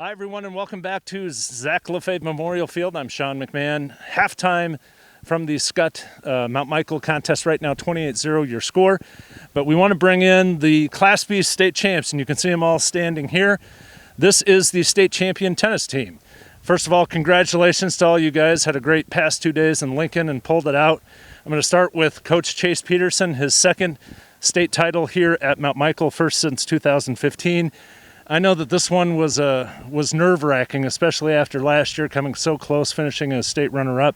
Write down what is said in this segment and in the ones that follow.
Hi, everyone, and welcome back to Zach Lefebvre Memorial Field. I'm Sean McMahon. Halftime from the Scott Mount Michael contest right now, 28-0 your score. But we want to bring in the Class B state champs, and you can see them all standing here. This is the state champion tennis team. First of all, congratulations to all you guys. Had a great past 2 days in Lincoln and pulled it out. I'm going to start with Coach Chase Peterson, his second state title here at Mount Michael, first since 2015. I know that this one was nerve-wracking, especially after last year coming so close, finishing as state runner-up.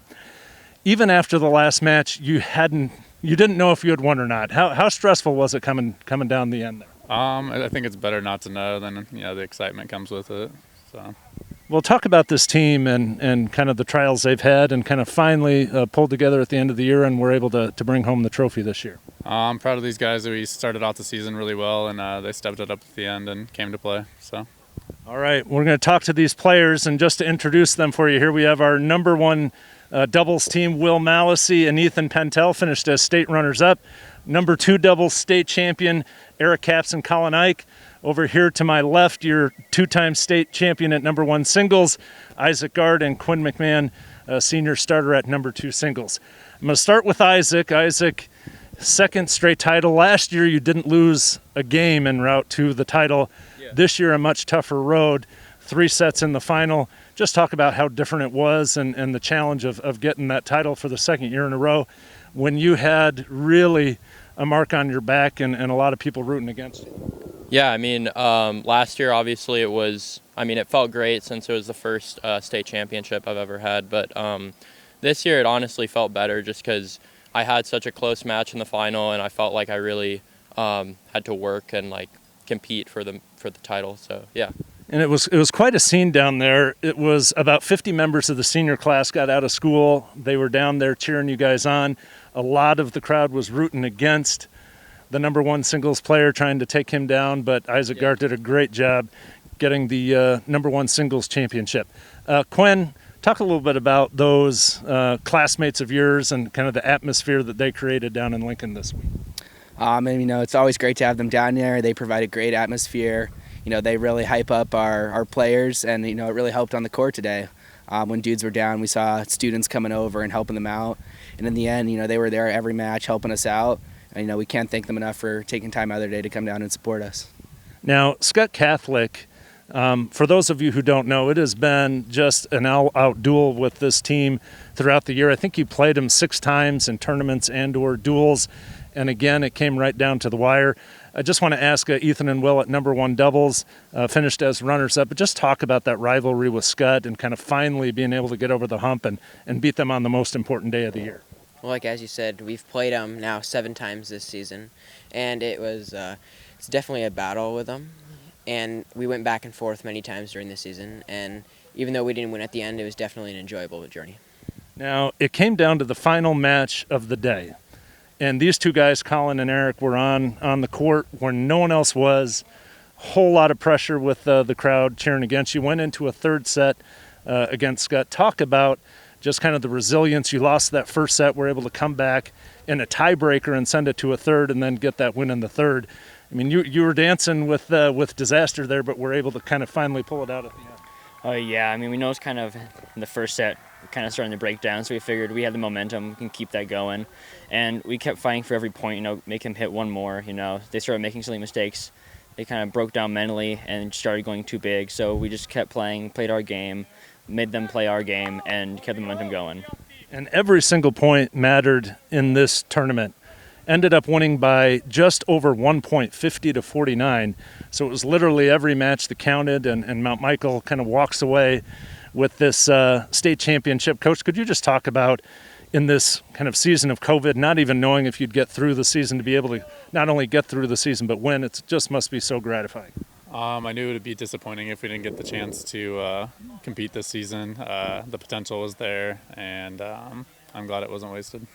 Even after the last match, you didn't know if you had won or not. How stressful was it coming down the end there? I think it's better not to know than the excitement comes with it. So. Well, talk about this team and kind of the trials they've had and kind of finally pulled together at the end of the year and were able to bring home the trophy this year. I'm proud of these guys. We started out the season really well, and they stepped it up at the end and came to play. So. All right, we're going to talk to these players, and just to introduce them for you here, we have our number one doubles team, Will Mallacy and Ethan Pentel, finished as state runners-up. Number two doubles state champion, Eric Capps and Colin Ike. Over here to my left, your two-time state champion at number one singles, Isaac Gard and Quinn McMahon, senior starter at number two singles. I'm going to start with Isaac. Isaac, second straight title. Last year you didn't lose a game en route to the title. Yeah. This year a much tougher road, 3 sets in the final. Just talk about how different it was and the challenge of getting that title for the second year in a row when you had really a mark on your back and a lot of people rooting against you. Yeah, I mean, last year obviously it felt great since it was the first state championship I've ever had, but this year it honestly felt better just because I had such a close match in the final and I felt like I really had to work and compete for the title, so yeah. And it was quite a scene down there. It was about 50 members of the senior class got out of school. They were down there cheering you guys on. A lot of the crowd was rooting against the number one singles player, trying to take him down, but Isaac Gart did a great job getting the number one singles championship. Quinn, talk a little bit about those classmates of yours and kind of the atmosphere that they created down in Lincoln this week. It's always great to have them down there. They provide a great atmosphere. They really hype up our players, and it really helped on the court today. When dudes were down, we saw students coming over and helping them out, and in the end, they were there every match helping us out. And, we can't thank them enough for taking time out of their day to come down and support us. Now, Scott Catholic, for those of you who don't know, it has been just an all-out duel with this team throughout the year. I think you played them 6 times in tournaments and/or duels, and again, it came right down to the wire. I just want to ask Ethan and Will at number one doubles, finished as runners-up, but just talk about that rivalry with Scott and kind of finally being able to get over the hump and beat them on the most important day of the year. Well, as you said, we've played them now 7 times this season, and it's definitely a battle with them. And we went back and forth many times during the season, and even though we didn't win at the end, it was definitely an enjoyable journey. Now, it came down to the final match of the day, and these two guys, Colin and Eric, were on the court where no one else was. Whole lot of pressure with the crowd cheering against you. Went into a third set against Scott. Talk about just kind of the resilience. You lost that first set, were able to come back in a tiebreaker and send it to a third and then get that win in the third. I mean, you were dancing with disaster there, but were able to kind of finally pull it out at the end. Oh, yeah. I mean, we know it's kind of in the first set, kind of starting to break down, so we figured we had the momentum, we can keep that going. And we kept fighting for every point, make him hit one more. They started making silly mistakes. They kind of broke down mentally and started going too big, so we just kept playing, played our game, made them play our game, and kept the momentum going. And every single point mattered in this tournament. Ended up winning by just over 1 point, 50-49. So it was literally every match that counted, and Mount Michael kind of walks away with this state championship. Coach, could you just talk about, in this kind of season of COVID, not even knowing if you'd get through the season, to be able to not only get through the season but win, it just must be so gratifying. I knew it would be disappointing if we didn't get the chance to compete this season. The potential was there, and I'm glad it wasn't wasted.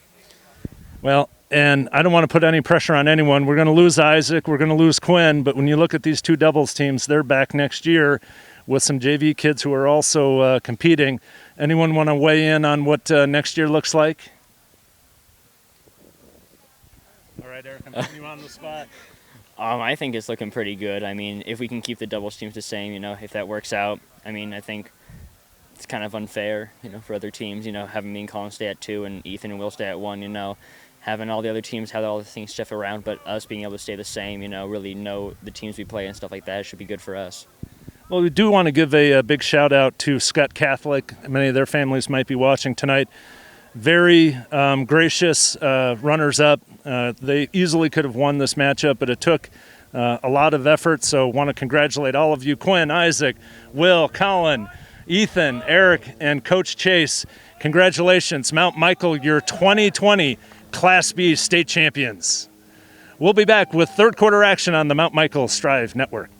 Well, and I don't want to put any pressure on anyone. We're going to lose Isaac, we're going to lose Quinn, but when you look at these two doubles teams, they're back next year with some JV kids who are also competing. Anyone want to weigh in on what next year looks like? All right, Eric, I'm putting you on the spot. I think it's looking pretty good. I mean, if we can keep the doubles teams the same, if that works out, I mean, I think it's kind of unfair, for other teams, having me and Colin stay at 2 and Ethan and Will stay at 1, having all the other teams have all the things shift around, but us being able to stay the same, really know the teams we play and stuff like that, it should be good for us. Well, we do want to give a big shout out to Scott Catholic. Many of their families might be watching tonight. Very gracious runners-up. They easily could have won this matchup, but it took a lot of effort, so want to congratulate all of you, Quinn, Isaac, Will, Colin, Ethan, Eric, and Coach Chase. Congratulations, Mount Michael, your 2020 Class B state champions. We'll be back with third quarter action on the Mount Michael Strive Network.